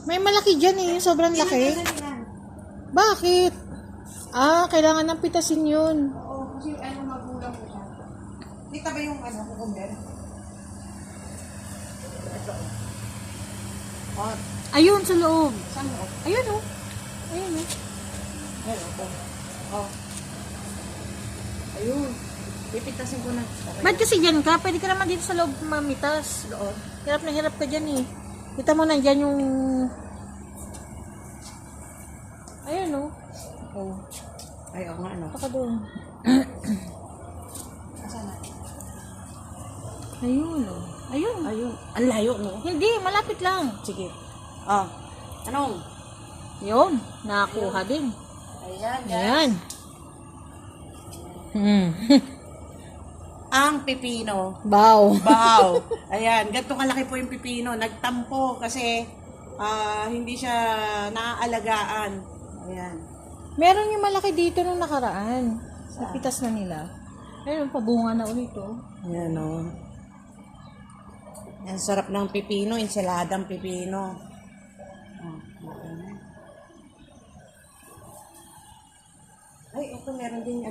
May malaki dyan eh. Sobrang laki. Bakit? Ah, kailangan ng pitasin yun. Oo, kasi magulang ko siya. Kita ba yung cucumber? Ito. Oh, Ayun, sa loob. saan mo? Ayun oh. Ayun oh. Ayun, ito. Oh. Ayun. Pipitasin ko na. Okay. Ba't kasi dyan ka? Pwede ka naman dito sa loob mamitas. Doon. Hirap na hirap ka dyan eh. Kita mo na dyan yung... Ayun oh. Oh. Ay, oo nga, ano. Baka doon. Saan na? Ayun oh. Ayun. Ayun. Ang layo, no? Hindi, malapit lang. Sige. Oh. Anong? Yun, nakakuha din. Ayan, guys. Ayan. Ang pipino. Bow. Wow. Ayan, ganito kalaki po yung pipino. Nagtampo kasi hindi siya naaalagaan. Ayan. Meron yung malaki dito nung nakaraan. Napitas na nila. Ayun, pabunga na ulit oh. Ayan, o. Ang sarap ng pipino, ensaladang pipino. Oh, okay. Ay, ito meron din